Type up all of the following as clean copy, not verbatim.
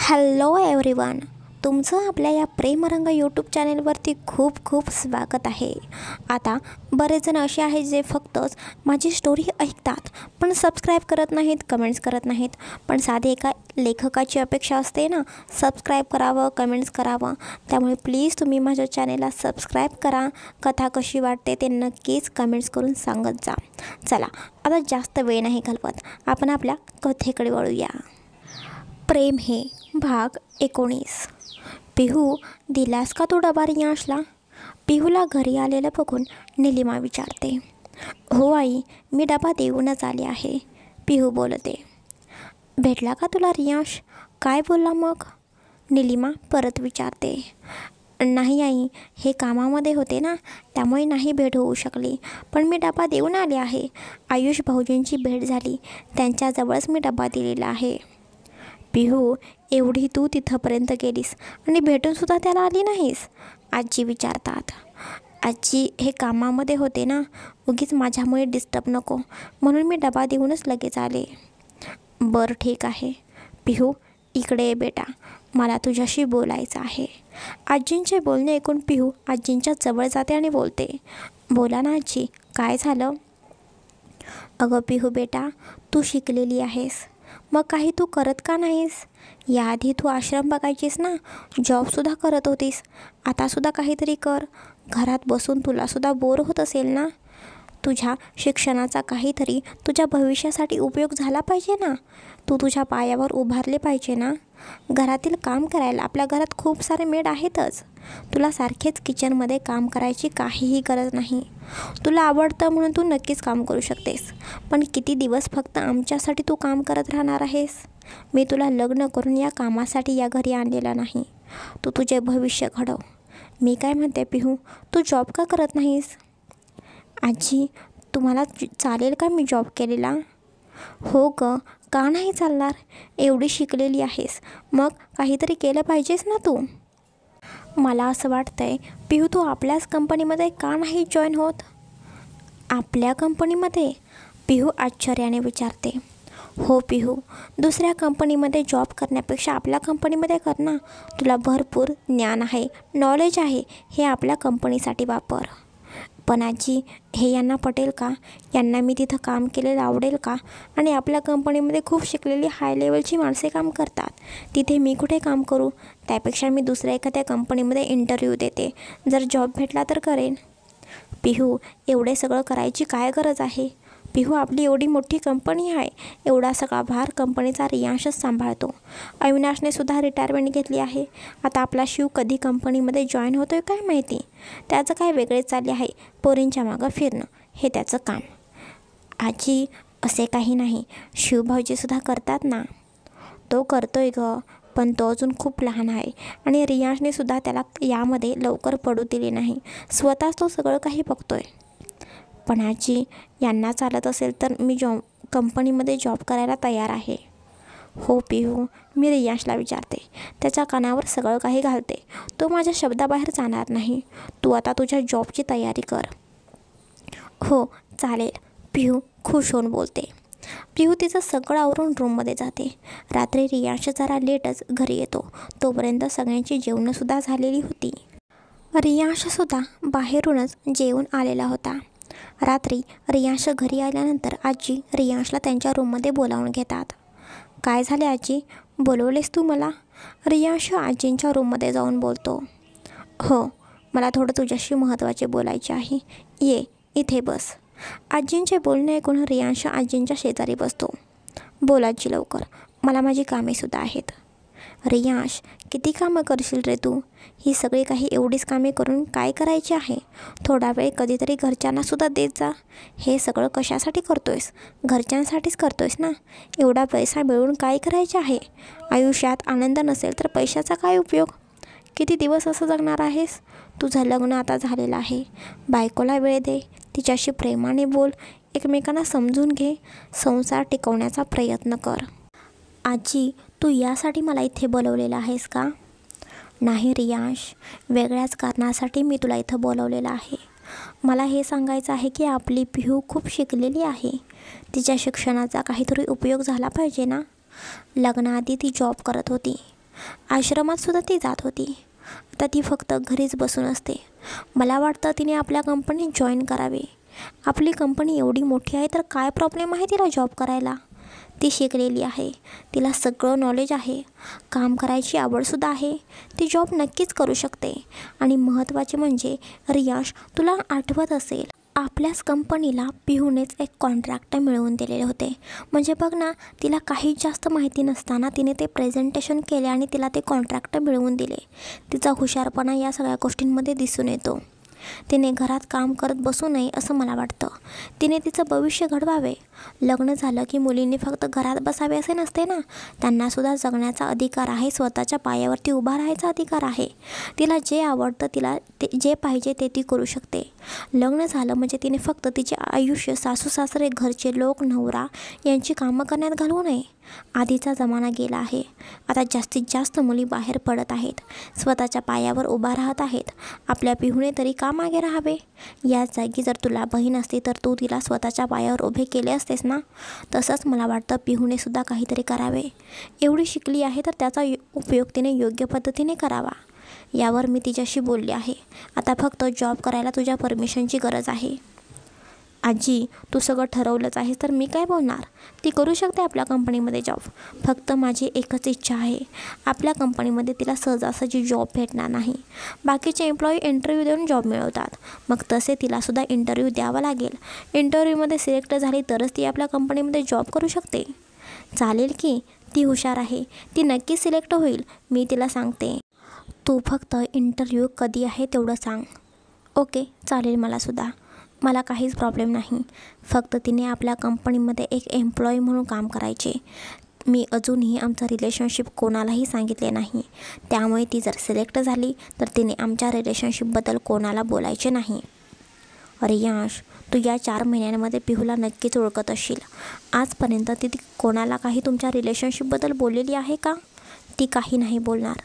Hello everyone, तुमचं आपल्या या प्रेमरंग यूट्यूब चॅनेलवरती खूप खूप स्वागत आहे. आता बरेच जण असे आहेत जे फक्तच माझी स्टोरी ऐकतात पण सबस्क्राईब करत नाहीत, कमेंट्स करत नाहीत. पण साधे एका लेखकाची अपेक्षा असते ना, सबस्क्राईब करावं, कमेंट्स करावं. त्यामुळे प्लीज तुम्ही माझ्या चॅनेलला सबस्क्राईब करा. कथा कशी वाटते ते नक्कीच कमेंट्स करून सांगत जा. चला आता जास्त वेळ नाही घालवत, आपण आपल्या कथेकडे वळूया. प्रेम हे भाग 19. पिहू, दिलास का तू डबा रियांशला? पिहूला घरी आलेलं बघून निलिमा विचारते. हो आई, मी डबा देऊनच आले आहे, पिहू बोलते. भेटला का तुला रियांश? काय बोलला मग? निलिमा परत विचारते. नाही आई, हे कामामध्ये होते ना, त्यामुळे नाही भेट होऊ शकली, पण मी डबा देऊन आले आहे. आयुष भाऊजींची भेट झाली, त्यांच्याजवळच मी डबा दिलेला आहे. पिहू, एवढी तू तिथंपर्यंत गेलीस आणि भेटूनसुद्धा त्याला आली नाहीस? आजी विचारतात. आजी, हे कामामध्ये होते ना, उगीच माझ्यामुळे डिस्टर्ब नको म्हणून मी डबा देऊनच लगेच आले. बरं ठीक आहे. पिहू, इकडे ये बेटा, मला तुझ्याशी बोलायचं आहे. आजींचे बोलणे ऐकून पिहू आजींच्या जवळ जाते आणि बोलते. बोला ना आजी, काय झालं? अगं पिहू बेटा, तू शिकलेली आहेस, मग काही तू करत का नाहीस? याआधी तू आश्रम बघायचीस ना, जॉबसुद्धा करत होतीस, आतासुद्धा काहीतरी कर. घरात बसून तुलासुद्धा बोर होत असेल ना. तुझ्या शिक्षणाचा काहीतरी तुझ्या भविष्यासाठी उपयोग झाला पाहिजे ना. तू तुझ्या पायावर उभारले पाहिजे ना. घरातील काम करायला आपल्या घरात खूप सारे मेड आहेतच. तुला सारखेच किचनमध्ये काम करायची काहीही गरज नाही. तुला आवडतं म्हणून तू नक्कीच काम करू शकतेस, पण किती दिवस फक्त आमच्यासाठी तू काम करत राहणार आहेस? मी तुला लग्न करून या कामासाठी या घरी आणलेलं नाही. तू तुझे भविष्य घडव. मी काय म्हणते पिहू, तू जॉब का करत नाहीस? आजी, तुम्हाला चालेल का मी जॉब केलेला? हो ग, का नाही चालणार? एवढी शिकलेली आहेस, मग काहीतरी केलं पाहिजेस ना तू. मला असं वाटतंय पिहू, तू आपल्याच कंपनीमध्ये का नाही जॉईन होत? आपल्या कंपनीमध्ये? पिहू आश्चर्याने विचारते. हो पिहू, दुसऱ्या कंपनीमध्ये जॉब करण्यापेक्षा आपल्या कंपनीमध्ये कर ना. तुला भरपूर ज्ञान आहे, नॉलेज आहे, हे आपल्या कंपनीसाठी वापर. पण आजी, हे यांना पटेल का? यांना मी तिथं काम केलेलं आवडेल का? आणि आपल्या कंपनीमध्ये खूप शिकलेली हाय लेवलची माणसे काम करतात, तिथे मी कुठे काम करू? त्यापेक्षा मी दुसऱ्या एखाद्या कंपनीमध्ये इंटरव्ह्यू देते, जर जॉब भेटला तर करेन. पिहू, एवढे सगळं करायची काय गरज आहे? पिहू, आपली एवढी मोठी कंपनी आहे, एवढा सगळा भार कंपनीचा रियांशच सांभाळतो. अविनाशने सुद्धा रिटायरमेंट घेतली आहे. आता आपला शिव कधी कंपनीमध्ये जॉईन होतो आहे काय माहिती. त्याचं काय वेगळेच चालले आहे, पोरींच्या मागं फिरणं, हे त्याचं काम. आजी, असे काही नाही, शिवभाऊजीसुद्धा करतात ना. तो करतोय ग, पण तो अजून खूप लहान आहे आणि रियांशने सुद्धा त्याला यामध्ये लवकर पडू दिले नाही. स्वतःच तो सगळं काही बघतोय. पण आजी, यांना चालत असेल तर मी कंपनीमध्ये जॉब करायला तयार आहे. हो पिहू, मी रियांशला विचारते, त्याच्या कानावर सगळं काही घालते, तो माझ्या शब्दाबाहेर जाणार नाही. तू आता तुझ्या जॉबची तयारी कर. हो चालेल, पिहू खुश होऊन बोलते. पिहू तिचं सगळं आवरून रूममध्ये जाते. रात्री रियांश जरा लेटच घरी येतो, तोपर्यंत सगळ्यांची जेवणंसुद्धा झालेली होती. रियांशसुद्धा बाहेरूनच जेवून आलेला होता. रात्री रियांश घरी आल्यानंतर आजी रियांशला त्यांच्या रूममध्ये बोलावून घेतात. काय झाले आजी, बोलवलेस तू मला? रियांश आजींच्या रूममध्ये जाऊन बोलतो. हो, मला थोडं तुझ्याशी महत्त्वाचे बोलायचे आहे, ये इथे बस. आजींचे बोलणे ऐकून रियांश आजींच्या शेजारी बसतो. बोल आजी लवकर, मला माझी कामेसुद्धा आहेत. रियांश, किती कामं करशील रे तू? ही सगळी काही एवढीच कामे करून काय करायची आहे? थोडा वेळ कधीतरी घरच्यांनासुद्धा देत जा. हे सगळं कशासाठी करतोयस? घरच्यांसाठीच करतोयस ना. एवढा पैसा मिळवून काय करायचे आहे? आयुष्यात आनंद नसेल तर पैशाचा काय उपयोग? किती दिवस असं जगणार आहेस? तुझं लग्न आता झालेलं आहे, बायकोला वेळ दे, तिच्याशी प्रेमाने बोल, एकमेकांना समजून घे, संसार टिकवण्याचा प्रयत्न कर. आजी, तू यासाठी मला इथे बोलवलेलं आहेस का? नाही रियांश, वेगळ्याच कारणासाठी मी तुला इथं बोलवलेलं आहे. मला हे सांगायचं आहे की आपली पिहू खूप शिकलेली आहे, तिच्या शिक्षणाचा काहीतरी उपयोग झाला पाहिजे ना. लग्नाआधी ती जॉब करत होती, आश्रमातसुद्धा ती जात होती. आता ती फक्त घरीच बसून असते. मला वाटतं तिने आपल्या कंपनीत जॉईन करावे. आपली कंपनी एवढी मोठी आहे तर काय प्रॉब्लेम आहे तिला जॉब करायला. ती शिकलेली आहे, तिला सगळं नॉलेज आहे, काम करायची आवडसुद्धा आहे. ती जॉब नक्कीच करू शकते. आणि महत्त्वाचे म्हणजे रियांश, तुला आठवत असेल आपल्याच कंपनीला पिहूनेच एक कॉन्ट्रॅक्ट मिळवून दिलेले होते. म्हणजे बघ ना, तिला काहीच जास्त माहिती नसताना तिने ते प्रेझेंटेशन केले आणि तिला ते कॉन्ट्रॅक्ट मिळवून दिले. तिचा हुशारपणा या सगळ्या गोष्टींमध्ये दिसून येतो. तिने घरात काम करत बसू नये असं मला वाटतं. तिने तिचं भविष्य घडवावे. लग्न झालं की मुलींनी फक्त घरात बसावे असे नसते ना, त्यांनासुद्धा जगण्याचा अधिकार आहे, स्वतःच्या पायावरती उभा राहायचा अधिकार आहे. तिला जे आवडतं, तिला जे पाहिजे ते ती करू शकते. लग्न झालं म्हणजे तिने फक्त तिचे आयुष्य सासू सासरे, घरचे लोक, नवरा यांची कामं करण्यात घालवू नये. आधीचा जमाना गेला आहे. आता जास्तीत जास्त मुली बाहेर पडत आहेत, स्वतःच्या पायावर उभा राहत आहेत. आपल्या पिहूने तरी का मागे राहावे. याच जागी जर तुला बहीण असती तर तू तिला स्वतःच्या पायावर उभे केले असतेस ना. तसंच मला वाटतं पिहूने सुद्धा काहीतरी करावे. एवढी शिकली आहे तर त्याचा उपयोग तिने योग्य पद्धतीने करावा. यावर मी तिच्याशी बोलले आहे. आता फक्त जॉब करायला तुझ्या परमिशनची गरज आहे. आजी, तू सगळं ठरवलंच आहेस तर मी काय बोलणार. ती करू शकते आपल्या कंपनीमध्ये जॉब. फक्त माझी एकच इच्छा आहे, आपल्या कंपनीमध्ये तिला सहजासहजी जॉब भेटणार नाही. बाकीचे एम्प्लॉई इंटरव्ह्यू देऊन जॉब मिळवतात, मग तसे तिलासुद्धा इंटरव्ह्यू द्यावा लागेल. इंटरव्ह्यूमध्ये सिलेक्ट झाली तरच ती आपल्या कंपनीमध्ये जॉब करू शकते. चालेल की, ती हुशार आहे, ती नक्की सिलेक्ट होईल. मी तिला सांगते. तू फक्त इंटरव्ह्यू कधी आहे तेवढं सांग. ओके, चालेल. मला काहीच प्रॉब्लेम नाही. फक्त तिने आपल्या कंपनीमध्ये एक एम्प्लॉई म्हणून काम करायचे. मी अजूनही आमचं रिलेशनशिप कोणालाही सांगितले नाही. त्यामुळे ती जर सिलेक्ट झाली तर तिने आमच्या रिलेशनशिपबद्दल कोणाला बोलायचे नाही. रियांश, तू या 4 महिन्यांमध्ये पिहूला नक्कीच ओळखत असशील. आजपर्यंत ती कोणाला काही तुमच्या रिलेशनशिपबद्दल बोललेली आहे का. ती काही नाही बोलणार.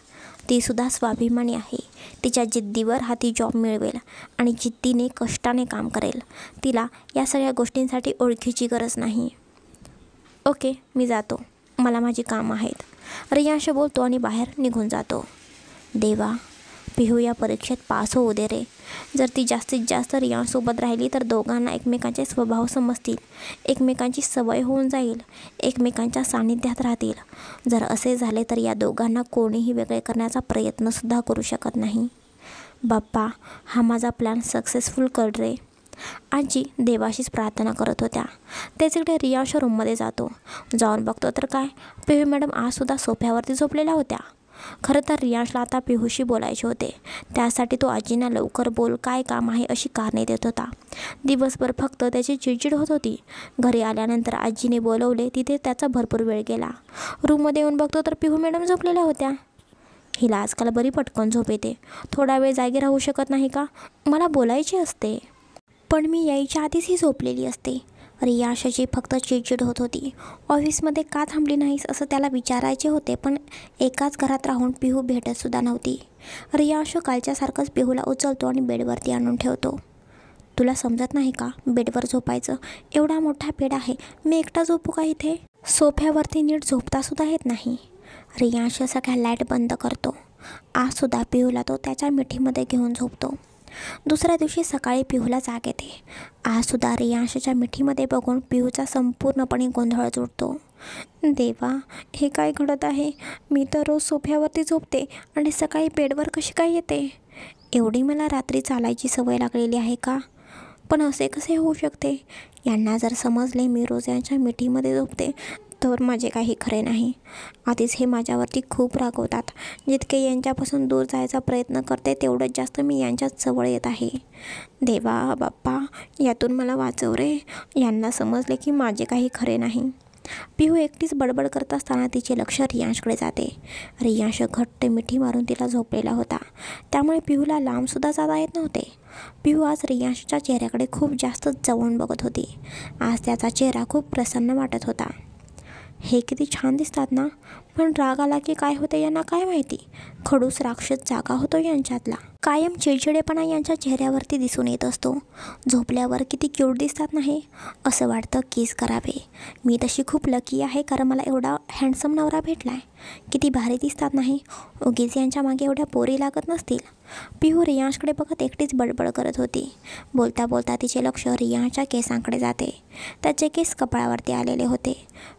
तीसुद्धा स्वाभिमानी आहे. तिच्या जिद्दीवर हा ती जॉब मिळवेल आणि जिद्दीने कष्टाने काम करेल. तिला या सगळ्या गोष्टींसाठी ओळखीची गरज नाही. ओके, मी जातो, मला माझी कामं आहेत. रियांश बोलतो आणि बाहेर निघून जातो. देवा, पिहू या परीक्षेत पास होऊ दे रे. जर ती जास्तीत जास्त रियांशसोबत राहिली तर दोघांना एकमेकांचे स्वभाव समजतील, एकमेकांची सवय होऊन जाईल, एकमेकांच्या सानिध्यात राहतील. जर असे झाले तर या दोघांना कोणीही वेगळे करण्याचा प्रयत्नसुद्धा करू शकत नाही. बाप्पा, हा माझा प्लॅन सक्सेसफुल कर रे. आजी देवाशीच प्रार्थना करत होत्या. तेच इकडे रियांश रूममध्ये जातो. जाऊन बघतो तर काय, पिहू मॅडम आजसुद्धा सोफ्यावरती झोपलेल्या होत्या. खरं तर रियांशला आता पिहूशी बोलायचे होते. त्यासाठी तो आजींना लवकर बोल, काय काम आहे अशी कारणे देत होता. दिवसभर फक्त त्याची चिडचिड होत होती. घरी आल्यानंतर आजीने बोलवले, तिथे त्याचा भरपूर वेळ गेला. रूममध्ये येऊन बघतो तर पिहू मॅडम झोपलेल्या होत्या. हिला आजकाल बरी पटकन झोप येते. थोडा वेळ जागी राहू शकत नाही का. मला बोलायचे असते पण मी यायच्या आधीच ही झोपलेली असते. रियांशची फक्त चिडचिड होत होती. ऑफिसमध्ये का थांबली नाहीस असं त्याला विचारायचे होते, पण एकाच घरात राहून पिहू भेटतसुद्धा नव्हती. रियांश कालच्यासारखंच पिहूला उचलतो आणि बेडवरती आणून ठेवतो. तुला समजत नाही का, बेडवर झोपायचं. एवढा मोठा बेड आहे, मी एकटा झोपू का इथे. सोफ्यावरती नीट झोपतासुद्धा येत नाही. रियांश सगळ्या लाईट बंद करतो. आजसुद्धा पिहूला तो त्याच्या मिठीमध्ये घेऊन झोपतो. दुसऱ्या दिवशी सकाळी पिहूला जाग येते. आजसुद्धा रियांशच्या मिठीमध्ये बघून पिहूचा संपूर्णपणे गोंधळच उडतो. देवा, हे काय घडत आहे. मी तर रोज सोफ्यावरती झोपते आणि सकाळी बेडवर कशी काय येते. एवढी मला रात्री चालायची सवय लागलेली आहे का. पण असे कसे होऊ शकते. यांना जर समजले मी रोज यांच्या मिठीमध्ये झोपते तर माझे काही खरे नाही. आधीच हे माझ्यावरती खूप रागवतात. जितके यांच्यापासून दूर जायचा प्रयत्न करते तेवढंच जास्त मी यांच्यात जवळ येत आहे. देवा बाप्पा, यातून मला वाचव रे. यांना समजले की माझे काही खरे नाही. पिहू एकटीच बडबड करत असताना तिचे लक्ष रियांशकडे जाते. रियांश घट्ट मिठी मारून तिला झोपलेला होता. त्यामुळे पिहूला लांबसुद्धा जाता येत नव्हते. पिहू आज रियांशच्या चेहऱ्याकडे खूप जास्त जवळून बघत होती. आज त्याचा चेहरा खूप प्रसन्न वाटत होता. हे किती छान दिसतात ना. पण राग आला की काय होते यांना काय माहिती. खडूस राक्षस जागा होतो यांच्यातला. कायम चिडचिडेपणा यांच्या चेहऱ्यावरती दिसून येत असतो. झोपल्यावर किती क्यूट दिसतात नाही, असं वाटतं किस करावे. मी तशी खूप लकी आहे, कारण मला एवढा हँडसम नवरा भेटला आहे. किती भारी दिसतात नाही. उगीच यांच्या मागे एवढ्या पोरी लागत नसतील. पिहू रियांशकडे बघत एकटीच बडबड करत होती. बोलता बोलता तिचे लक्ष रियांशच्या केसांकडे जाते. त्याचे केस कपाळावरती आलेले होते.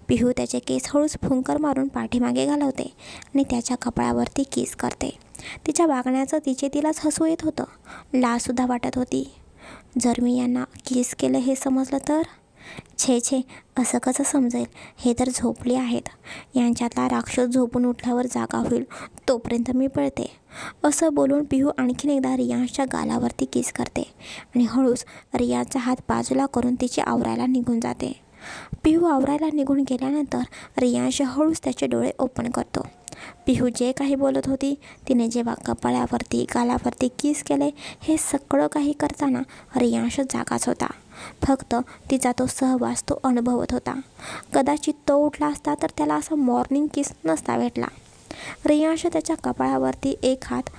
पिहू त्याचे केस हळूच फुंकर मारून पाठीमागे घालवते आणि त्याच्या कपाळावरती किस करते. तिच्या वागण्याचं तिलाच हसू येत होतं. लाजसुद्धा वाटत होती. जर मी यांना किस केलं हे समजलं तर? छे, असं कसं समजेल? हे तर झोपले आहेत. यांच्यातला राक्षस झोपून उठल्यावर जागा होईल, तोपर्यंत मी पळते. असं बोलून पिहू आणखीन एकदा रियांशच्या गालावरती किस करते आणि हळूच रियांशचा हात बाजूला करून तिचे आवरायला निघून जाते. पिहू आवरायला निघून गेल्यानंतर रियांश हळूच त्याचे डोळे ओपन करतो. पिहू जे काही बोलत होती, तिने जेव्हा कपाळावरती गालावरती किस केले, हे सगळं काही करताना रियांश जागाच होता. फक्त तिचा तो सहवास तो अनुभवत होता. कदाचित तो उठला असता तर त्याला असा मॉर्निंग किस नसता भेटला. रियांश त्याच्या कपाळावरती एक हात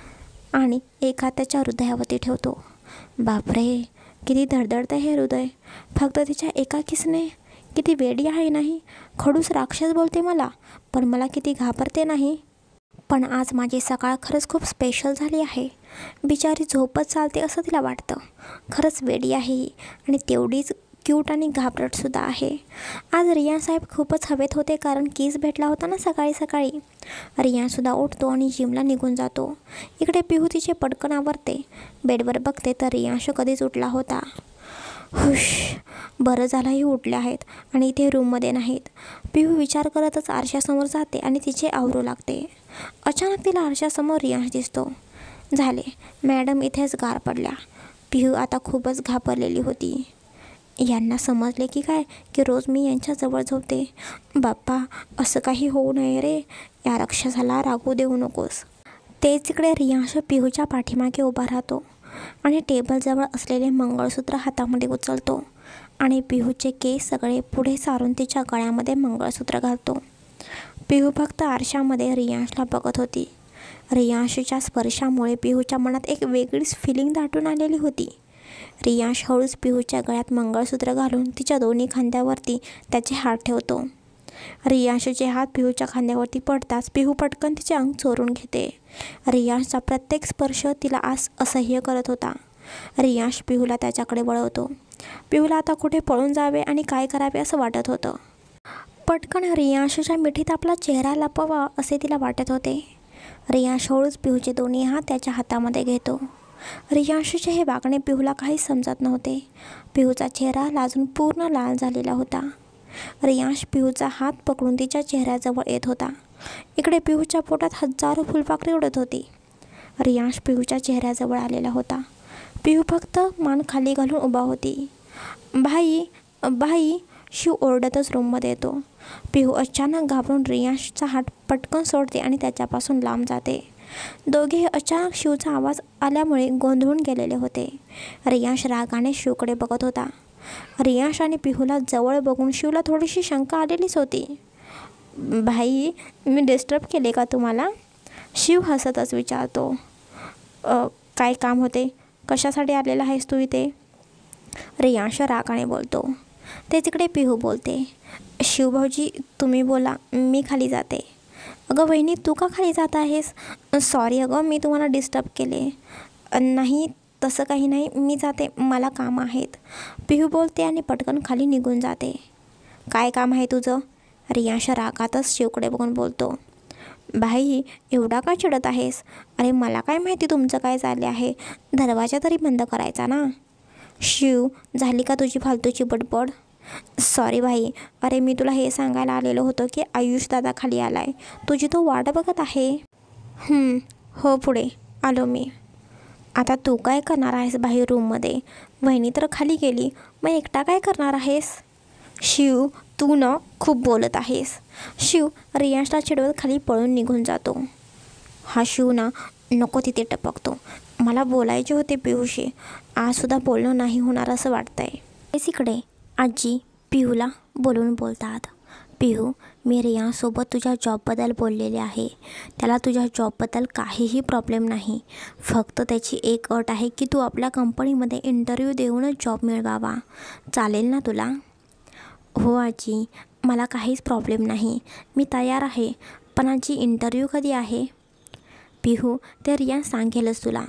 आणि एक हात त्याच्या हृदयावरती ठेवतो. बापरे, किती धडधडते हे हृदय फक्त तिच्या एका किसने. किती वेडी आहे नाही. खडूस राक्षस बोलते मला, पण मला किती घाबरते नाही. पण आज माझी सकाळ खरंच खूप स्पेशल झाली आहे. बिचारी झोपत चालते असं तिला वाटतं. खरंच वेडी आहे ही आणि तेवढीच क्यूट आणि घाबरटसुद्धा आहे. आज रियान साहेब खूपच हवेत होते, कारण किस भेटला होता ना सकाळी सकाळी. रियानसुद्धा उठतो आणि जिमला निघून जातो. इकडे पिहू तिचे पटकन आवरते. बेडवर बघते तर रियांश कधीच उठला होता. हुश, बरं झालं ही उठले आहेत आणि इथे रूममध्ये नाहीत. पिहू विचार करतच आरशासमोर जाते आणि तिचे आवरू लागते. अचानक तिला आरशासमोर रियांश दिसतो. झाले, मॅडम इथेच गार पडल्या. पिहू आता खूपच घाबरलेली होती. यांना समजले की काय की रोज मी यांच्याजवळ झोपते. बाप्पा, असं काही होऊ नये रे. या राक्षसाला रागवू देऊ नकोस. तेच इकडे रियांश पिहूच्या पाठीमागे उभा राहतो आणि टेबलजवळ असलेले मंगळसूत्र हातामध्ये उचलतो आणि पिहूचे केस सगळे पुढे सारून तिच्या गळ्यामध्ये मंगळसूत्र घालतो. पिहू फक्त आरशामध्ये रियांशला बघत होती. रियांशच्या स्पर्शामुळे पिहूच्या मनात एक वेगळीच फिलिंग दाटून आलेली होती. रियांश हळूच पिहूच्या गळ्यात मंगळसूत्र घालून तिच्या दोन्ही खांद्यावरती त्याचे हात ठेवतो. रियांशचे हात पिहूच्या खांद्यावरती पडताच पिहू पटकन तिचे अंग चोरून घेते. रियांशचा प्रत्येक स्पर्श तिला असह्य करत होता. रियांश पिहूला त्याच्याकडे वळवतो. पिहूला आता कुठे पळून जावे आणि काय करावे असं वाटत होतं. पटकन रियांशच्या मिठीत आपला चेहरा लपवा असे तिला वाटत होते. रियांश हळूच पिहूचे दोन्ही हात त्याच्या हातामध्ये घेतो. रियांशचे हे वागणे पिहूला काहीच समजत नव्हते. पिहूचा चेहरा लाजून पूर्ण लाल झालेला होता. रियांश पिहूचा हात पकडून तिच्या चेहऱ्याजवळ येत होता. इकडे पिहूच्या पोटात हजारो फुलपाखरे उडत होती. रियांश पिहूच्या चेहऱ्याजवळ आलेला होता. पिहू फक्त मान खाली घालून उभा होती. भाई भाई, शिव ओरडतच रूममध्ये येतो. पिहू अचानक घाबरून रियांशचा हात पटकन सोडते आणि त्याच्यापासून लांब जाते. दोघे अचानक शिवचा आवाज आल्यामुळे गोंधळून गेलेले होते. रियांश रागाने शिवकडे बघत होता. रियांश आणि पिहूला जवळ बघून शिवला थोडीशी शंका आलेलीच होती. भाई, मी डिस्टर्ब केले का तुम्हाला? शिव हसतच विचारतो. काय काम होते? कशासाठी आलेला आहेस तू इथे? रियांश रागाने बोलतो. ते तिकडे पिहू बोलते. शिवभाऊजी, तुम्ही बोला, मी खाली जाते. अगं वहिनी, तू का खाली जात आहेस? सॉरी अगं, मी तुम्हाला डिस्टर्ब केले. नाही, तसं काही नाही, मी जाते, मला काम आहेत. पिहू बोलते आणि पटकन खाली निघून जाते. काय काम आहे तुझं? रियांश रागातच शिवकडे बघून बोलतो. भाई, एवढा का चिडत आहेस? अरे मला काय माहिती तुमचं काय चालले आहे. दरवाजा तरी बंद करायचा ना. शिव, झाली का तुझी फालतूची बडबड? सॉरी भाई. अरे मी तुला हे सांगायला आलेलो होतो की आयुष दादा खाली आलाय. तुझी तो वाट बघत आहे. हो, पुढे आलो मी. आता तू काय करणार आहेस बाहेर रूममध्ये? वहिनी तर खाली गेली, मग एकटा काय करणार आहेस? शिव, तू ना खूप बोलत आहेस. शिव रियांशला चिडवत खाली पळून निघून जातो. हा शिव ना नको तिथे टपकतो. मला बोलायचे होते पिहूशी. आजसुद्धा बोलणं नाही होणार असं वाटतंय. तेच इकडे आजी पिहूला बोलून बोलतात. पिहू, मी रियासोबत तुझ्या जॉबबद्दल बोललेले आहे. त्याला तुझ्या जॉबबद्दल काहीही प्रॉब्लेम नाही. फक्त त्याची एक अट आहे की तू आपल्या कंपनीमध्ये इंटरव्ह्यू देऊनच जॉब मिळवावा. चालेल ना तुला? हो आजी, मला काहीच प्रॉब्लेम नाही. मी तयार आहे. पण आजी, इंटरव्ह्यू कधी आहे? पिहू, ते रिया सांगेलच तुला.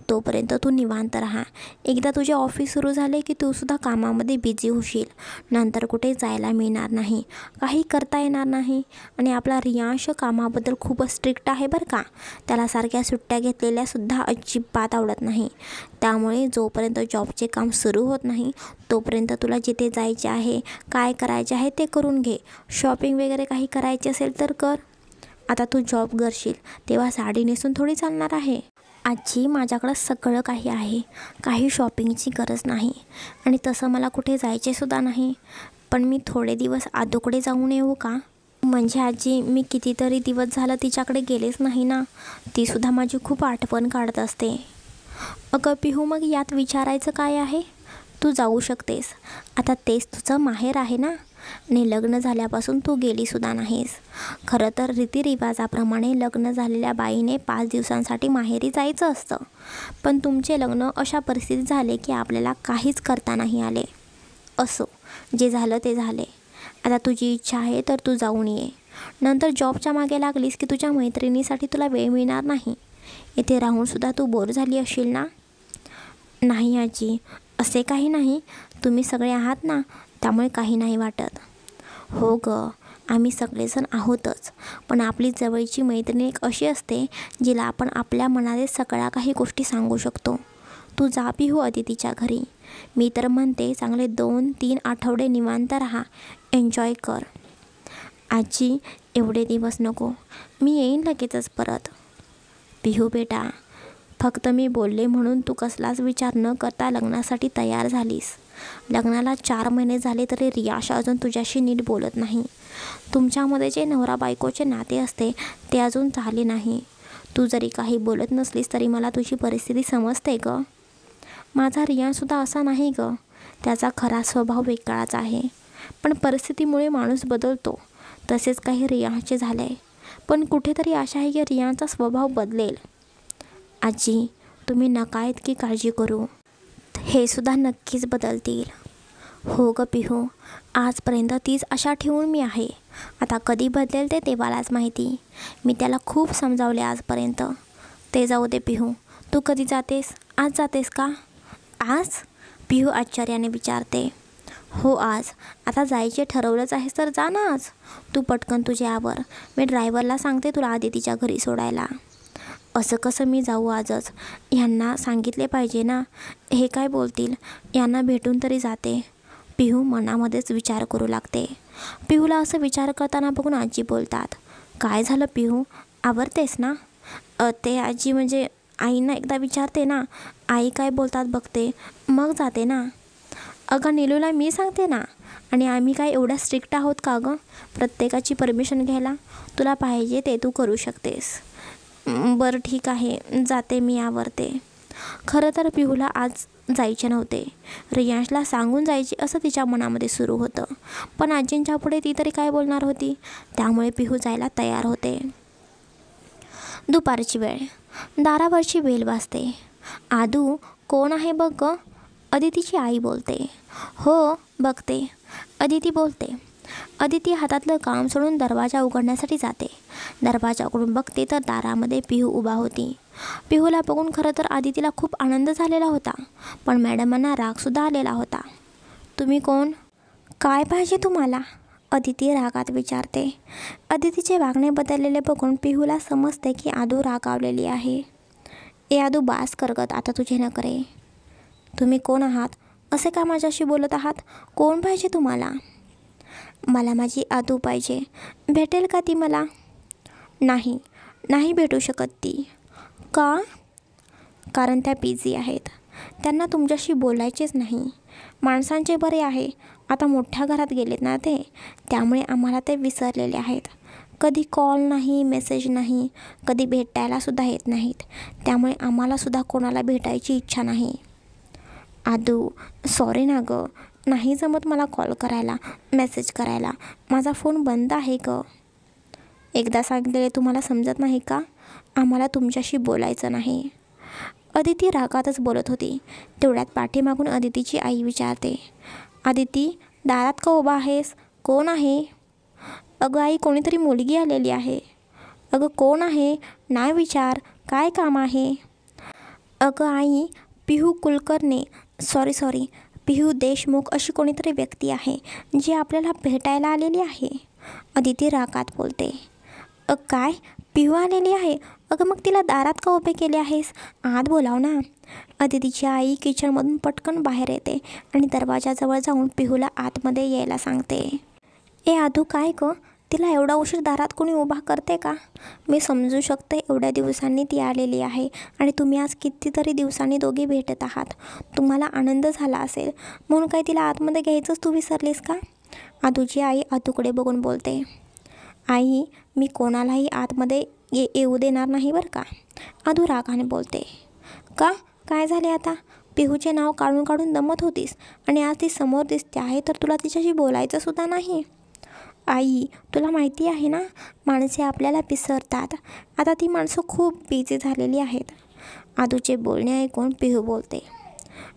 तोपर्यंत तू निवांत राहा. एकदा तुझे ऑफिस सुरू झाले की तूसुद्धा कामामध्ये बिझी होशील. नंतर कुठे जायला मिळणार नाही, काही करता येणार नाही. आणि आपला रियांश कामाबद्दल खूपच स्ट्रिक्ट आहे बरं का. त्याला सारख्या सुट्ट्या घेतलेल्यासुद्धा अजिबात आवडत नाही. त्यामुळे जोपर्यंत जॉबचे काम सुरू होत नाही तोपर्यंत तुला जिथे जायचे आहे, काय करायचे आहे ते करून घे. शॉपिंग वगैरे काही करायची असेल तर कर. आता तू जॉब करशील तेव्हा साडी नेसून थोडी चालणार आहे. आजी, माझ्याकडं सगळं काही आहे. काही शॉपिंगची गरज नाही. आणि तसं मला कुठे जायचेसुद्धा नाही. पण मी थोडे दिवस आदूकडे जाऊन येऊ का? म्हणजे आजी, मी कितीतरी दिवस झालं तिच्याकडे गेलेच नाही ना. तीसुद्धा माझी खूप आठवण काढत असते. अगं पिहू, मग यात विचारायचं काय आहे? तू जाऊ शकतेस. आता तेच तुझं माहेर आहे ना. आणि लग्न झाल्यापासून तू गेलीसुद्धा नाहीस. खरं तर रीतिरिवाजाप्रमाणे लग्न झालेल्या बाईने 5 दिवसांसाठी माहेरी जायचं असतं. पण तुमचे लग्न अशा परिस्थितीत झाले की आपल्याला काहीच करता नाही आले. असो, जे झालं ते झाले. आता तुझी इच्छा आहे तर तू जाऊन ये. नंतर जॉबच्या मागे लागलीस की तुझ्या मैत्रिणीसाठी तुला वेळ मिळणार नाही. इथे राहूनसुद्धा तू बोर झाली असशील ना. नाही आजी, असे काही नाही. तुम्ही सगळे आहात ना, त्यामुळे काही नाही वाटत. हो गं, आम्ही सगळेजण आहोतच. पण आपली जवळची मैत्रीण एक अशी असते जिला आपण आपल्या मनातील सगळ्या काही गोष्टी सांगू शकतो. तू जा पिहू अदितीच्या घरी. मी तर म्हणते चांगले 2-3 आठवडे निवांत राहा, एन्जॉय कर. आजी, एवढे दिवस नको. मी येईन लगेचच परत. पिहू बेटा, फक्त मी बोलले म्हणून तू कसलाच विचार न करता लग्नासाठी तयार झालीस. लग्नाला 4 महिने झाले तरी रियाश अजून तुझ्याशी नीट बोलत नाही. तुमच्यामध्ये जे नवरा बायकोचे नाते असते ते अजून झाले नाही. तू जरी काही बोलत नसलीस तरी मला तुझी परिस्थिती समजते गं. माझा रियासुद्धा असा नाही गं. त्याचा खरा स्वभाव वेगळाच आहे. पण परिस्थितीमुळे माणूस बदलतो. तसेच काही रियाचे झाले. पण कुठेतरी आशा आहे की रियाचा स्वभाव बदलेल. आजी, तुम्ही नका इतकी काळजी करू. हे सुद्धा नक्कीच बदलतील. हो गं पिहू, आजपर्यंत तीच आशा ठेवून मी आहे. आता कधी बदलेल ते देवालाच माहिती. मी त्याला खूप समजावले आजपर्यंत. ते जाऊ दे पिहू, तू कधी जातेस? आज जातेस का? आज? पिहू आश्चर्याने विचारते. हो आज. आता जायचे ठरवलंच आहेस तर जा ना आज. तू पटकन तुझे आवर. मी ड्रायव्हरला सांगते तुला आदितीच्या घरी सोडायला. असं कसं मी जाऊ आजच? ह्यांना सांगितले पाहिजे ना. हे काय बोलतील? यांना भेटून तरी जाते. पिहू मनामध्येच विचार करू लागते. पिहूला असं विचार करताना बघून आजी बोलतात. काय झालं पिहू, आवरतेस ना? ते आजी, म्हणजे आईंना एकदा विचारते ना. आई काय बोलतात बघते, मग जाते ना. अगं नीलूला मी सांगते ना. आणि आम्ही काय एवढ्या स्ट्रिक्ट आहोत का गं प्रत्येकाची परमिशन घ्यायला? तुला पाहिजे ते तू करू शकतेस. बरं ठीक आहे, जाते मी, आवरते. खरं तर पिहूला आज जायचे नव्हते. रियांशला सांगून जायचे असं तिच्या मनामध्ये सुरू होतं. पण आजींच्या पुढे ती तरी काय बोलणार होती. त्यामुळे पिहू जायला तयार होते. दुपारची वेळ. दारावरची बेल वाजते. आदू, कोण आहे बघ गं? अदितीची आई बोलते. हो बघते, अदिती बोलते. अदिती हातातलं काम सोडून दरवाजा उघडण्यासाठी जाते. दरवाजा उघडून बघते तर दारामध्ये पिहू उभा होती. पिहूला बघून खरं तर आदितीला खूप आनंद झालेला होता. पण मॅडमांना रागसुद्धा आलेला होता. तुम्ही कोण? काय पाहिजे तुम्हाला? अदिती रागात विचारते. अदितीचे वागणे बदललेले बघून पिहूला समजते की आदू रागावलेली आहे. ए आदू, बास करगत आता तुझे नखरे. तुम्ही कोण आहात? असे का माझ्याशी बोलत आहात? कोण पाहिजे तुम्हाला? मला माझी आदू पाहिजे. भेटेल का ती मला? नाही, नाही भेटू शकत ती. का? कारण त्या बिझी आहेत. त्यांना तुमच्याशी बोलायचेच नाही. माणसांचे बरे आहे, आता मोठ्या घरात गेलेत ना ते, त्यामुळे आम्हाला ते विसरलेले आहेत. कधी कॉल नाही, मेसेज नाही, कधी भेटायलासुद्धा येत नाहीत. त्यामुळे आम्हालासुद्धा कोणाला भेटायची इच्छा नाही. आदू, सॉरी ना गं, नाही जमत मला कॉल करायला, मेसेज करायला. माझा फोन बंद आहे ग. एकदा सांगितलेले तुम्हाला समजत नाही का? आम्हाला तुमच्याशी बोलायचं नाही. अदिती रागातच बोलत होती. तेवढ्यात पाठीमागून अदितीची आई विचारते, अदिती, दारात का उभा आहेस? कोण आहे? अगं आई, कोणीतरी मुलगी आलेली आहे. अगं कोण आहे? नाही विचार, काय काम आहे? अगं आई, पिहू कुलकर्णी, सॉरी पिहू देशमुख अशी कोणीतरी व्यक्ती आहे जी आपल्याला भेटायला आलेली आहे. अदिती रागात बोलते, काय? पिहू आलेली आहे? अगं मग तिला दारात का उभे केले आहेस? आत बोलाव ना. अदितीची आई किचनमधून पटकन बाहेर येते आणि दरवाजाजवळ जाऊन पिहूला आतमध्ये यायला सांगते. ए आदू, काय ग? तिला एवढा उशीर दारात कोणी उभा करते का? मी समजू शकते, एवढ्या दिवसांनी ती आलेली आहे आणि तुम्ही आज कितीतरी दिवसांनी दोघी भेटत आहात. तुम्हाला आनंद झाला असेल म्हणून काय तिला आतमध्ये घ्यायचंच तू विसरलीस का? आदूची आई आदूकडे बघून बोलते, आई, मी कोणालाही आतमध्ये येऊ देणार नाही बरं का. आदू रागाने बोलते, का? काय झाले आता? पिहूचे नाव काढून काढून दमत होतीस आणि आज ती समोर दिसते आहे तर तुला तिच्याशी बोलायचं सुद्धा नाही. आई, तुला माहिती आहे ना, माणसे आपल्याला विसरतात. आता ती माणसं खूप बिझी झालेली आहेत. आदूचे बोलणे ऐकून पिहू बोलते,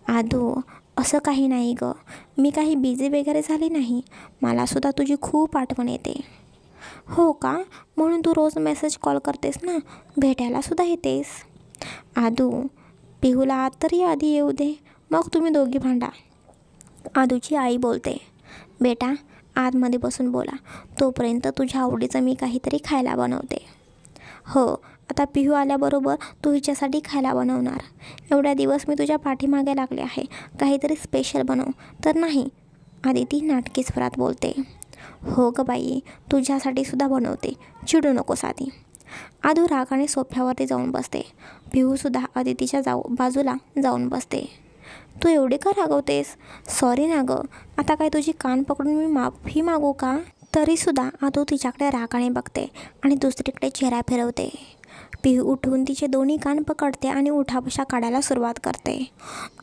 आदू, असं काही नाही ग. मी काही बिझी वगैरे झाली नाही. मलासुद्धा तुझी खूप आठवण येते. हो का? म्हणून तू रोज मेसेज कॉल करतेस ना, भेटायलासुद्धा येतेस. आदू, पिहूला आत तरी आधी येऊ दे, मग तुम्ही दोघी भांडा. आदूची आई बोलते, बेटा, आतमध्ये बसून बोला, तोपर्यंत तुझ्या आवडीचं मी काहीतरी खायला बनवते. हो, आता पिहू आल्याबरोबर तू हिच्यासाठी खायला बनवणार. एवढ्या दिवस मी तुझ्या पाठीमागे लागले आहे, काहीतरी स्पेशल बनव. तर नाही, आदिती नाटकी स्वरात बोलते. हो ग बाई, तुझ्यासाठी सुद्धा बनवते, चिडू नकोस आधी. आदू रागाने सोफ्यावरती जाऊन बसते. पिहूसुद्धा आदितीच्या बाजूला जाऊन बसते. तू एवढे का रागवतेस? सॉरी ना गं. आता काय तुझी कान पकडून मी माफी मागू का? तरीसुद्धा आदू तिच्याकडे रागाने बघते आणि दुसरीकडे चेहरा फिरवते. पिहू उठून तिचे दोन्ही कान पकडते आणि उठाबशा काढायला सुरुवात करते.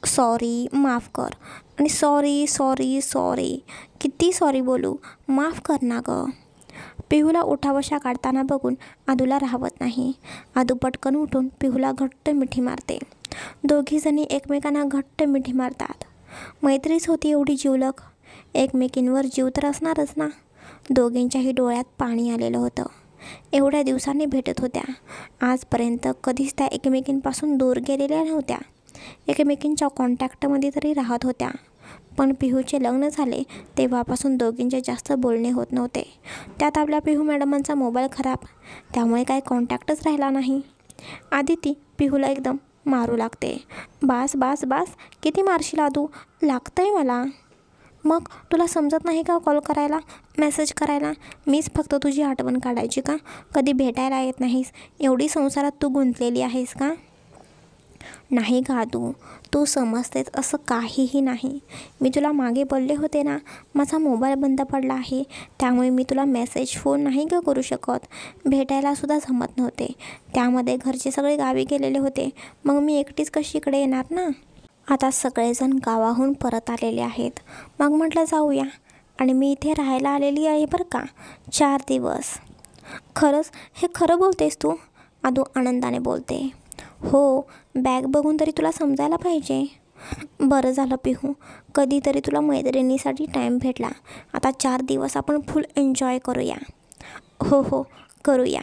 सॉरी, माफ कर. आणि सॉरी, किती सॉरी बोलू? माफ कर ना गं. पिहूला उठाबशा काढताना बघून आदूला राहवत नाही. आदू पटकन उठून पिहूला घट्ट मिठी मारते. दोघीजणी एकमेकांना घट्ट मिठी मारतात. मैत्रीच होती एवढी जिवलग. एकमेकींवर जीव तर असणारच ना. दोघींच्याही डोळ्यात पाणी आलेलं होतं. एवढ्या दिवसांनी भेटत होत्या. आजपर्यंत कधीच त्या एकमेकींपासून दूर गेलेल्या नव्हत्या. एकमेकींच्या कॉन्टॅक्टमध्ये तरी राहत होत्या. पण पिहूचे लग्न झाले तेव्हापासून दोघींचे जास्त बोलणे होत नव्हते. त्यात आपल्या पिहू मॅडमांचा मोबाईल खराब, त्यामुळे काही कॉन्टॅक्टच राहिला नाही. आदिती पिहूला एकदम मारू लागते. बास, किती मारशील आदू? लागतंय मला. मग तुला समजत नाही का कॉल करायला, मेसेज करायला? मीच फक्त तुझी आठवण काढायची का? कधी भेटायला येत नाहीस? एवढी संसारात तू गुंतलेली आहेस का? नाही का आदू, तू समजतेस असं काहीही नाही. मी तुला मागे बोलले होते ना, माझा मोबाईल बंद पडला आहे, त्यामुळे मी तुला मेसेज फोन नाही का करू शकत. भेटायलासुद्धा जमत नव्हते. त्यामध्ये घरचे सगळे गावी गेलेले होते. मग मी एकटीच कशी इकडे येणार ना. आता सगळेजण गावाहून परत आलेले आहेत. मग म्हटलं जाऊया आणि मी इथे राहायला आलेली आहे बरं का, 4 दिवस. खरंच? हे खरं बोलतेस तू? आदू आनंदाने बोलते. हो, बॅग बघून तरी तुला समजायला पाहिजे. बरं झालं पिहू, कधीतरी तुला मैत्रिणीसाठी टाईम भेटला. आता 4 दिवस आपण फुल एन्जॉय करूया. हो, करूया.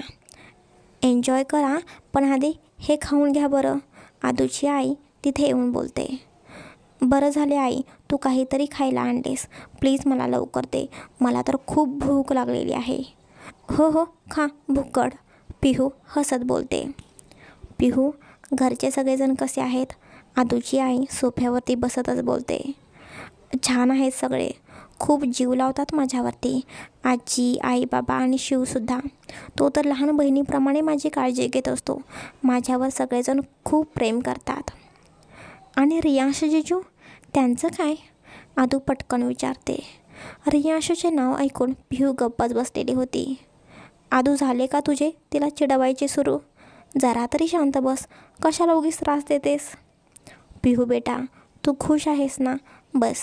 एन्जॉय करा, पण आधी हे खाऊन घ्या बरं. आदूची आई तिथे येऊन बोलते. बरं झाले आई, तू काहीतरी खायला आणलेस. प्लीज मला लवकर दे, मला तर खूप भूक लागलेली आहे. हो, खा, भूकड. पिहू हसत बोलते. पिहू, घरचे सगळेजण कसे आहेत? आदूची आई सोफ्यावरती बसतच बोलते. छान आहेत सगळे. खूप जीव लावतात माझ्यावरती. आजी, आई, बाबा आणि शिवसुद्धा. तो तर लहान बहिणीप्रमाणे माझी काळजी घेत असतो. माझ्यावर सगळेजण खूप प्रेम करतात. आणि रियांश जिजू, त्यांचं काय? आदू पटकन विचारते. रियांशचे नाव ऐकून पिहू गप्पच बसलेली होती. आदू, झाले का तुझे तिला चिडवायचे सुरू? जरा तरी शांत बस, कशाला उगीच त्रास देतेस? पिहू बेटा, तू खुश आहेस ना? बस,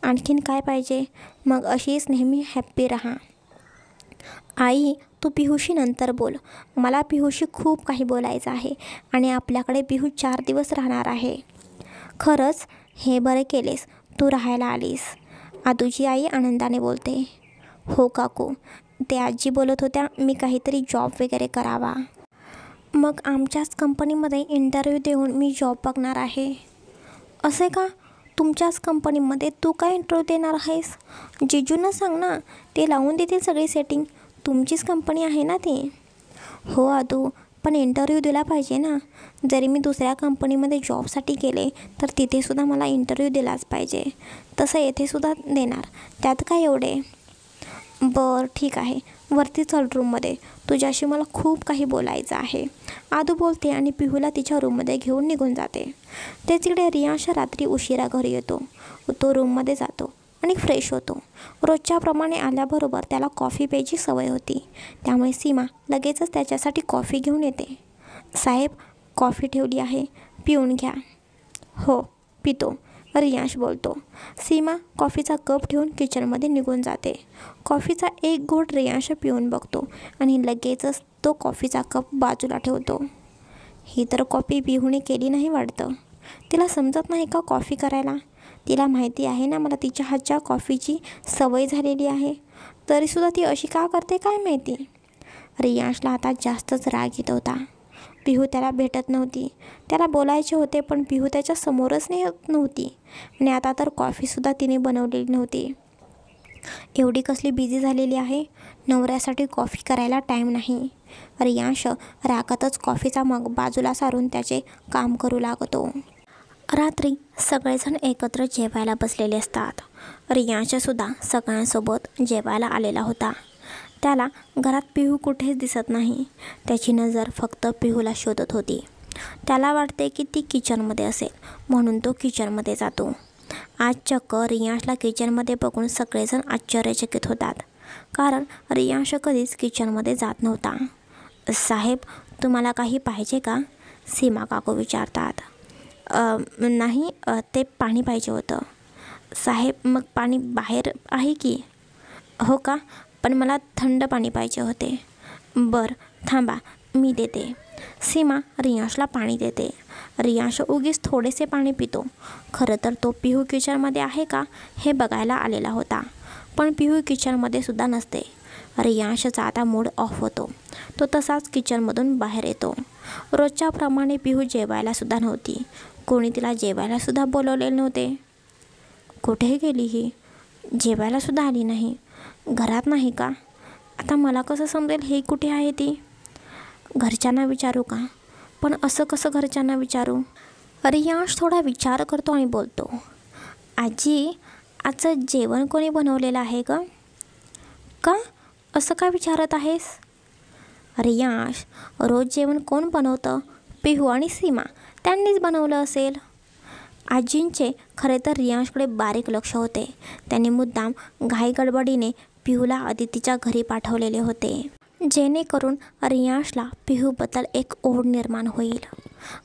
आणखीन काय पाहिजे? मग अशीच नेहमी हॅप्पी राहा. आई, तू पिहूशी नंतर बोल. मला पिहूशी खूप काही बोलायचं आहे आणि आपल्याकडे पिहू 4 दिवस राहणार आहे. खरंच? हे बरे केलेस तू राहायला आलीस, आदूची आई आनंदाने बोलते. हो काकू, ते आजी बोलत होत्या मी काहीतरी जॉब वगैरे करावा. मग आमच्याच कंपनीमध्ये इंटरव्ह्यू देऊन मी जॉब बघणार आहे. असे का? तुमच्याच कंपनीमध्ये तू काय इंटरव्ह्यू देणार आहेस? जिजूंना सांग ना, ते लावून देतील सगळी सेटिंग. तुमचीच कंपनी आहे ना ती. हो आदू, पण इंटरव्ह्यू दिला पाहिजे ना. जरी मी दुसऱ्या कंपनीमध्ये जॉबसाठी गेले तर तिथेसुद्धा मला इंटरव्ह्यू दिलाच पाहिजे. तसं येथेसुद्धा देणार, त्यात काय एवढे. बरं ठीक आहे, वरती चल रूममध्ये, तुझ्याशी मला खूप काही बोलायचं आहे, आदू बोलते आणि पिहूला तिच्या रूममध्ये घेऊन निघून जाते. तिकडे रियांश रात्री उशिरा घरी येतो. तो रूममध्ये जातो आणि फ्रेश होतो. रोजच्याप्रमाणे आल्याबरोबर त्याला कॉफी प्यायची सवय होती, त्यामुळे सीमा लगेचच त्याच्यासाठी कॉफी घेऊन येते. साहेब, कॉफी ठेवली आहे, पिऊन घ्या. हो, पितो, रियांश बोलतो. सीमा कॉफीचा कप ठेवून किचनमध्ये निघून जाते. कॉफीचा एक घोट रियांश पिऊन बघतो आणि लगेचच तो कॉफीचा कप बाजूला ठेवतो. ही तर कॉफी पिहूने केली नाही वाटतं. तिला समजत नाही का कॉफी करायला? तिला माहिती आहे ना मला तिच्या हातच्या कॉफीची सवय झालेली आहे, तरीसुद्धा ती अशी का करते काय माहिती. रियांशला आता जास्तच राग येत होता. पिहू त्याला भेटत नव्हती. त्याला बोलायचे होते पण पिहू त्याच्या समोरच येत नव्हती आणि आता तर कॉफीसुद्धा तिने बनवलेली नव्हती. एवढी कसली बिझी झालेली आहे, नवऱ्यासाठी कॉफी करायला टाईम नाही. रियांश रागातच कॉफीचा मग बाजूला सारून त्याचे काम करू लागतो. रात्री सगळेजण एकत्र जेवायला बसलेले असतात. रियांशसुद्धा सगळ्यांसोबत जेवायला आलेला होता. त्याला घरात पिहू कुठेच दिसत नाही. त्याची नजर फक्त पिहूला शोधत होती. त्याला वाटते की ती किचनमध्ये असेल, म्हणून तो किचनमध्ये जातो. आज चक्क रियांशला किचनमध्ये बघून सगळेजण आश्चर्यचकित होतात, कारण रियांश कधीच किचनमध्ये जात नव्हता. साहेब, तुम्हाला काही पाहिजे का? सीमा काकू विचारतात. नाही, ते पाणी पाहिजे होतं. साहेब, मग पाणी बाहेर आहे की? हो का, पण मला थंड पाणी पाहिजे होते. बरं थांबा, मी देते. सीमा रियांशला पाणी देते. रियांश उगीच थोडेसे पाणी पितो. खरं तर तो पिहू किचनमध्ये आहे का हे बघायला आलेला होता, पण पिहू किचनमध्ये सुद्धा नसते. रियांशचा आता मूड ऑफ होतो. तो तसाच किचनमधून बाहेर येतो. रोजच्याप्रमाणे पिहू जेवायलासुद्धा नव्हती. कोणी तिला जेवायलासुद्धा बोलवलेले नव्हते. कुठे गेली ही? जेवायलासुद्धा आली नाही. घरात नाही का? आता मला कसं समजेल ही कुठे आहे ती? घरच्यांना विचारू का? पण असं कसं घरच्यांना विचारू? रियांश थोडा विचार करतो आणि बोलतो. आजी, आजचं जेवण कोणी बनवलेलं आहे का? का असं काय विचारत आहेस? रियांश, रोज जेवण कोण बनवतं? पिहू आणि सीमा, त्यांनीच बनवलं असेल. आजींचे खरे तर रियांशकडे बारीक लक्ष होते. त्यांनी मुद्दाम घाईगडबडीने पिहूला अदितीच्या घरी पाठवलेले होते, जेणेकरून रियांशला पिहूबद्दल एक ओढ निर्माण होईल.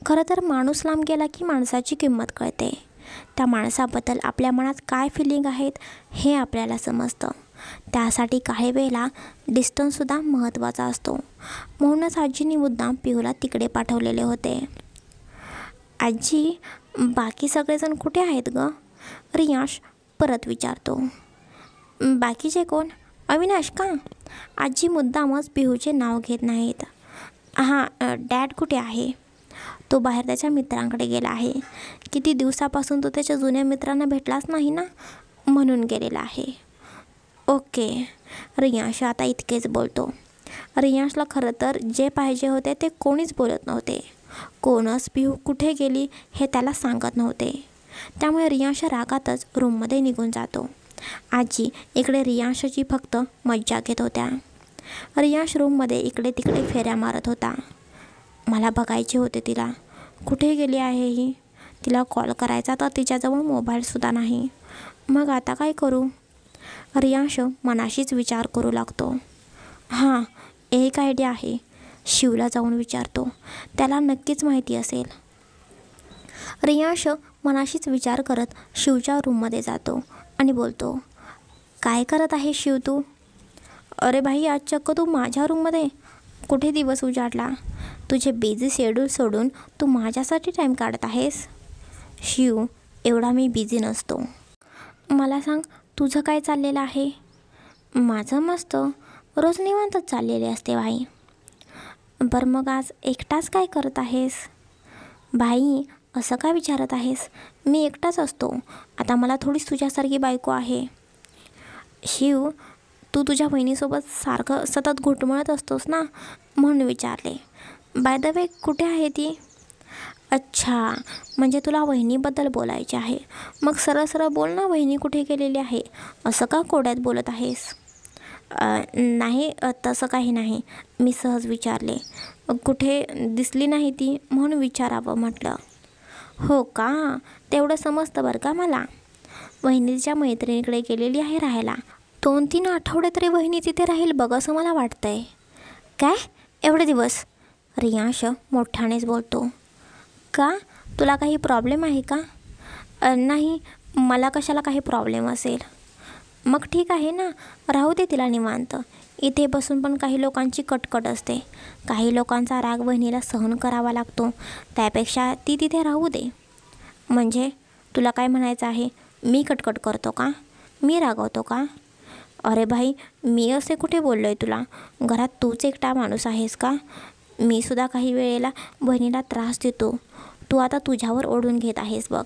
खरं तर माणूस लांब गेला की माणसाची किंमत कळते. त्या माणसाबद्दल आपल्या मनात काय फिलिंग आहेत हे आपल्याला समजतं. त्यासाठी काही वेळेला डिस्टन्ससुद्धा महत्त्वाचा असतो. म्हणूनच आजींनी मुद्दाम पिहूला तिकडे पाठवलेले होते. आजी, बाकी सगळेजण कुठे आहेत गं? रियांश परत विचारतो. बाकीचे कोण? अविनाश का? आजी मुद्दामच पिहूचे नाव घेत नाहीत. हां, डॅड कुठे आहे? तो बाहेर त्याच्या मित्रांकडे गेला आहे. किती दिवसापासून तो त्याच्या जुन्या मित्रांना भेटलाच नाही ना, म्हणून गेलेला आहे. ओके. रियांश आता इतकेच बोलतो. रियांशला खरं तर जे पाहिजे होते ते कोणीच बोलत नव्हते. कोणच पिहू कुठे गेली हे त्याला सांगत नव्हते. त्यामुळे रियांश रागातच रूममध्ये निघून जातो. आजी इकडे रियांशची फक्त मज्जा घेत होत्या. रियांश रूममध्ये इकडे तिकडे फेऱ्या मारत होता. मला बघायचे होते तिला. कुठे गेली आहे ही? तिला कॉल करायचा तर तिच्याजवळ मोबाईलसुद्धा नाही. मग आता काय करू? रियांश मनाशीच विचार करू लागतो. हां, एक आयडिया आहे. शिवला जाऊन विचारतो, त्याला नक्कीच माहिती असेल. रियांश मनाशीच विचार करत शिवच्या रूममध्ये जातो आणि बोलतो, काय करत आहे शिव तू? अरे भाई, आज चक्क तू माझ्या रूममध्ये? कुठे दिवस उजाडला? तुझे बिझी शेड्यूल सोडून तू माझ्यासाठी टाईम काढत आहेस? शिव, एवढा मी बिझी नसतो. मला सांग, तुझं काय चाललेलं आहे? माझं मस्त, रोज निवांतच चाललेले असते भाई. बरं मग आज एकटाच काय करत आहेस? भाई, असं का विचारत आहेस? मी एकटाच असतो. आता मला थोडीच तुझ्यासारखी बायको आहे. शिव, तू तुझ्या बहिणीसोबत सारखं सतत घुटमळत असतोस ना, म्हणून विचारले. बाय द वे, कुठे आहे ती? अच्छा, म्हणजे तुला वहिनीबद्दल बोलायचे आहे. मग सरळ सरळ बोल ना, वहिनी कुठे गेलेली आहे? असं का कोड्यात बोलत आहेस? नाही, तसं काही नाही. मी सहज विचारले. कुठे दिसली नाही ती म्हणून विचारावं म्हटलं. हो का, तेवढं समजतं बरं का मला. वहिनीच्या मैत्रिणीकडे गेलेली आहे राहायला. 2-3 आठवडे तरी वहिनी तिथे राहील बघ, असं मला वाटतंय. काय, एवढे दिवस? रियांश मोठ्यानेच बोलतो. का, तुला काही प्रॉब्लेम आहे का? नाही, मला कशाला काही प्रॉब्लेम असेल. मग ठीक आहे ना, राहू दे तिला निवांत. इथे बसून पण काही लोकांची कटकट असते. काही लोकांचा राग बहिणीला सहन करावा लागतो. त्यापेक्षा ती तिथे राहू दे. म्हणजे तुला काय म्हणायचं आहे? मी कटकट करतो का? मी रागवतो का? अरे भाई, मी असे कुठे बोललो आहे तुला? घरात तूच एकटा माणूस आहेस का? मी सुद्धा काही वेळेला बहिणीला त्रास देतो. तू आता तुझ्यावर ओढून घेत आहेस बघ.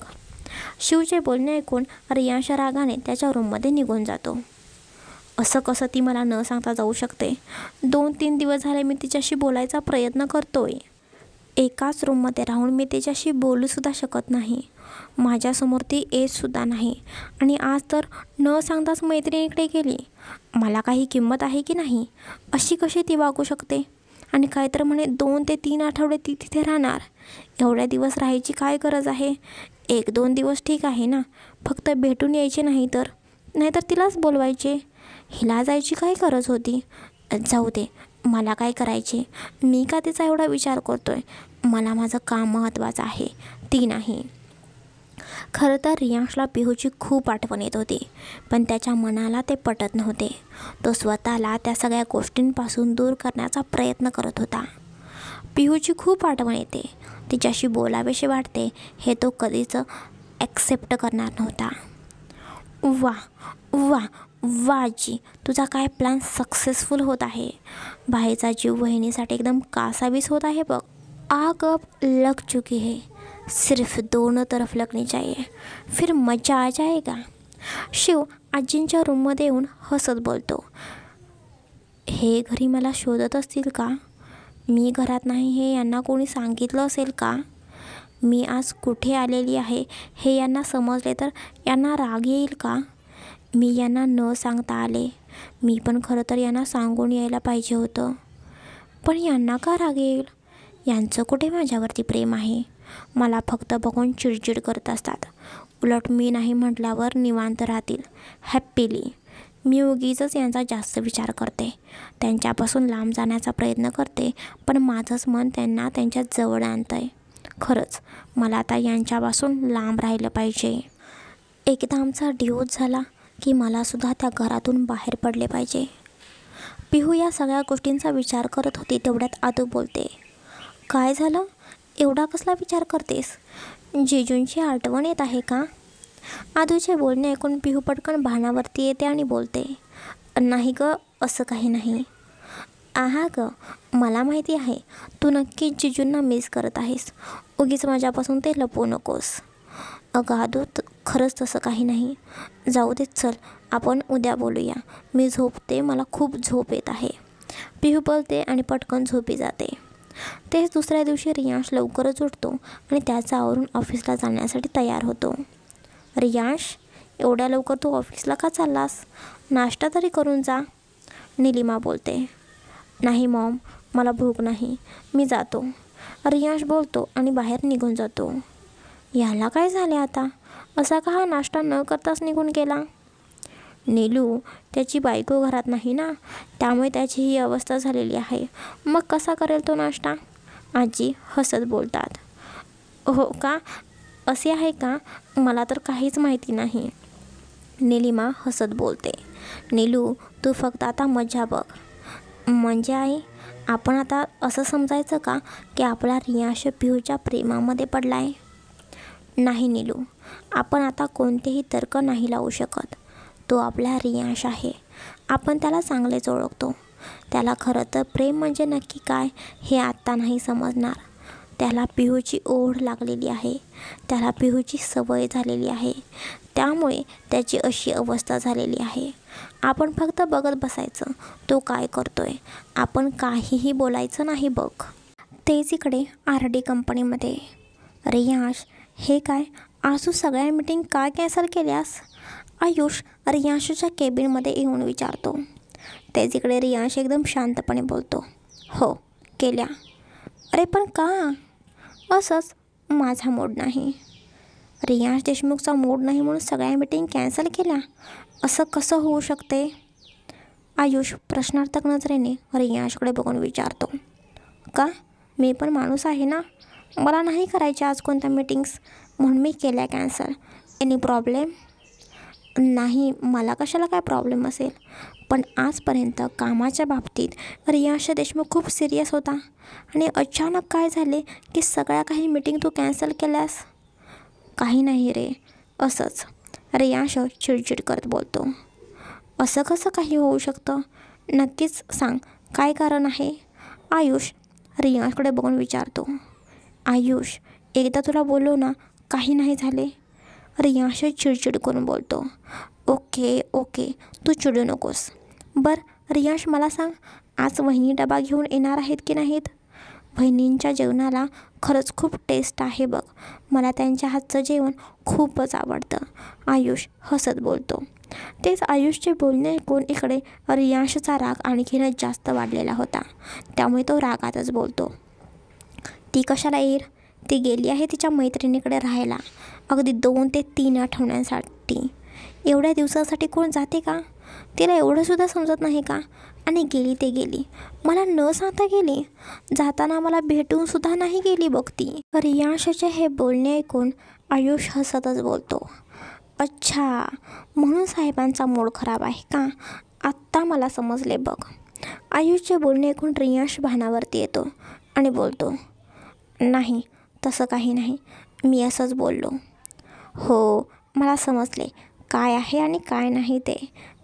शिवचे बोलणे ऐकून रियांश रागाने त्याच्या रूममध्ये निघून जातो. असं कसं ती मला न सांगता जाऊ शकते? 2-3 दिवस झाले मी तिच्याशी बोलायचा प्रयत्न करतोय. एकाच रूममध्ये राहून मी तिच्याशी बोलूसुद्धा शकत नाही. माझ्यासमोर ती येतसुद्धा नाही. आणि आज तर न सांगताच मैत्रिणीकडे गेली. मला काही किंमत आहे की नाही? अशी कशी ती वागू शकते? आणि काय तर म्हणे 2 ते 3 आठवडे ती तिथे राहणार. एवढ्या दिवस राहायची काय गरज आहे? 1-2 दिवस ठीक आहे ना, फक्त भेटून यायचे नाहीतर तिलाच बोलवायचे. हिला जायची काय गरज होती? जाऊ दे, मला काय करायचे? मी का तिचा एवढा विचार करतोय? मला माझं काम महत्त्वाचं आहे, ती नाही. खरं तर रियांशला पिहूची खूप आठवण येत होती, पण त्याच्या मनाला ते पटत नव्हते. तो स्वतःला त्या सगळ्या गोष्टींपासून दूर करण्याचा प्रयत्न करत होता. पिहूची खूप आठवण येते, तिच्याशी बोलावेसे वाटते, हे तो कधीच ॲक्सेप्ट करणार नव्हता. वा वा वा आजी, तुझा काय प्लॅन सक्सेसफुल होत आहे. भाईचा जीव बहिणीसाठी एकदम कासावीस होत आहे बघ. आग अब लग चुकी है, सिर्फ दोनों तरफ लगनी चाहिए, फिर मजा आ जाएगा. शिव आजींच्या रूममध्ये येऊन हसत बोलतो. हे घरी मला शोधत असतील का? मी घरात नाही हे यांना कोणी सांगितलं असेल का? मी आज कुठे आलेली आहे हे यांना समजले तर यांना राग येईल का? मी यांना न सांगता आले. मी पण खरं तर यांना सांगून यायला पाहिजे होतं. पण यांना का राग येईल? यांचं कुठे माझ्यावरती प्रेम आहे? मला फक्त बघून चिडचिड करत असतात. उलट मी नाही म्हटल्यावर निवांत राहतील हॅप्पीली. मी उगीचच यांचा जास्त विचार करते, त्यांच्यापासून लांब जाण्याचा प्रयत्न करते, पण माझंच मन त्यांना त्यांच्या जवळ आणतं आहे. खरंच मला आता यांच्यापासून लांब राहिलं पाहिजे. एकदा आमचा डिवोर्स झाला की मलासुद्धा त्या घरातून बाहेर पडले पाहिजे. पिहू या सगळ्या गोष्टींचा विचार करत होती. तेवढ्यात आदू बोलते. काय झालं? एवढा कसला विचार करतेस? जिजूंची आठवण येत आहे का? आदूचे बोलणे ऐकून पिहू पटकन भानावरती येते आणि बोलते. नाही ग, असं काही नाही. आहा ग, मला माहिती आहे तू नक्कीच जिजूंना मिस करत आहेस. उगीच माझ्यापासून ते लपवू नकोस. अगं आदू, खरंच तसं काही नाही. जाऊ देत, चल आपण उद्या बोलूया. मी झोपते, मला खूप झोप येत आहे. पिहू बोलते आणि पटकन झोपी जाते. तेच दुसऱ्या दिवशी रियांश लवकरच उठतो आणि त्याचा आवरून ऑफिसला जाण्यासाठी तयार होतो. रियांश, एवढ्या लवकर तू ऑफिसला का चाललास? नाश्ता तरी करून जा. निलिमा बोलते. नाही मॉम, मला भूक नाही, मी जातो. रियांश बोलतो आणि बाहेर निघून जातो. याला काय झाले आता? असा का हा नाश्ता न करताच निघून गेला? नीलू, त्याची बायको घरात नाही ना, त्यामुळे त्याची ही अवस्था झालेली आहे. मग कसा करेल तो नाश्ता? आजी हसत बोलतात. हो का? असे आहे का? मला तर काहीच माहिती नाही. नीलिमा हसत बोलते. नीलू, तू फक्त आता मजा बघ. म्हणजे आई, आपण आता असं समजायचं का की आपला रियांश पिहूच्या प्रेमामध्ये पडला आहे? नाही नीलू, आपण आता कोणतेही तर्क नाही लावू शकत. तो आपला रियांश आहे. आपण त्याला चांगलेच ओळखतो. त्याला खरं तर प्रेम म्हणजे नक्की काय हे आत्ता नाही समजणार. त्याला पिहूची ओढ लागलेली आहे. त्याला पिहूची सवय झालेली आहे. त्यामुळे त्याची अशी अवस्था झालेली आहे. आपण फक्त बघत बसायचं तो काय करतोय. आपण काहीही बोलायचं नाही बघ. तेच इकडे RD कंपनीमध्ये. रियांश, हे काय, आज तू सगळ्या मीटिंग का कॅन्सल केल्यास? आयुष रियांशच्या केबिनमध्ये येऊन विचारतो. तेच इकडे रियांश एकदम शांतपणे बोलतो. हो, केल्या. अरे पण का? असंच, माझा मूड नाही. रियांश देशमुखचा मूड नाही म्हणून सगळ्या मीटिंग कॅन्सल केल्या? असं कसं होऊ शकते? आयुष प्रश्नार्थक नजरेने रियांशकडे बघून विचारतो. का? मी पण माणूस आहे ना. मला नाही करायच्या आज कोणत्या मीटिंग्स, म्हणून मी केल्या कॅन्सल. Any problem? नाही, मला कशाला काय प्रॉब्लेम असेल. पण आजपर्यंत कामाच्या बाबतीत रियांश देशमुख खूप सिरियस होता आणि अचानक काय झाले की सगळ्या काही मीटिंग तू कॅन्सल केल्यास? काही नाही रे, असंच. रियांश चिडचिड करत बोलतो. असं कसं काही होऊ शकतं? नक्कीच सांग, काय कारण आहे? आयुष रियांशकडे बघून विचारतो. आयुष, एकदा तुला बोललो ना, काही नाही झाले. रियांश चिडचिड करून बोलतो. ओके, तू चिडू नकोस. बरं रियांश, मला सांग, आज वहिनी डबा घेऊन येणार आहेत की नाहीत? वहिनींच्या जेवणाला खरंच खूप टेस्ट आहे बघ. मला त्यांच्या हातचं जेवण खूपच आवडतं. आयुष हसत बोलतो. तेच आयुषचे बोलणे ऐकून इकडे रियांशचा राग आणखीनच जास्त वाढलेला होता. त्यामुळे तो रागातच बोलतो. ती कशाला येईल? ती गेली आहे तिच्या मैत्रिणीकडे राहायला, अगदी 2 ते 3 आठवड्यांसाठी. एवढ्या दिवसासाठी कोण जाते का? तिला एवढंसुद्धा समजत नाही का? आणि गेली ते गेली, मला न सांगता गेली. जाताना मला भेटूनसुद्धा नाही गेली बघ ती. रियांशचे हे बोलणे ऐकून आयुष हसतच बोलतो. अच्छा, म्हणून साहेबांचा मूड खराब आहे का? आत्ता मला समजले बघ. आयुषचे बोलणे ऐकून रियांश भानावरती येतो आणि बोलतो. नाही, तसं काही नाही, मी असंच बोललो. हो, मला समजले काय आहे आणि काय नाही ते.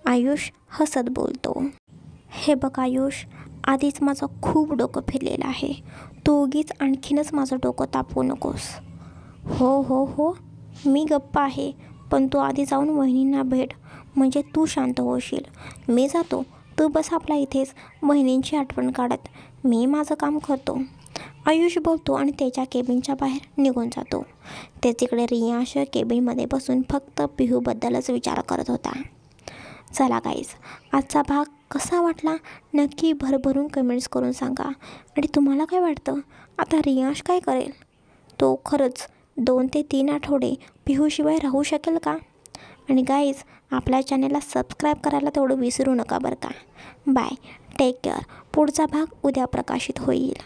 आयुष हसत बोलतो. हे बघ आयुष, आधीच माझं खूप डोकं फिरलेलं आहे. तू उगीच आणखीनच माझं डोकं तापवू नकोस. हो, मी गप्प आहे, पण तू आधी जाऊन वहिनींना भेट, म्हणजे तू शांत होशील. मी जातो, तू बस आपला इथेच वहिनींची आठवण काढत. मी माझं काम करतो. आयुष बोलतो आणि त्याच्या केबिनच्या बाहेर निघून जातो. ते तिकडे रियांश केबिनमध्ये बसून फक्त पिहूबद्दलच विचार करत होता. चला गाईज, आजचा भाग कसा वाटला नक्की भरभरून कमेंट्स करून सांगा. आणि तुम्हाला काय वाटतं, आता रियांश काय करेल? तो खरंच 2 ते 3 आठवडे पिहूशिवाय राहू शकेल का? आणि गाईज, आपल्या चॅनेलला सबस्क्राईब करायला तेवढं विसरू नका बरं का. Bye, take care. पुढचा भाग उद्या प्रकाशित होईल.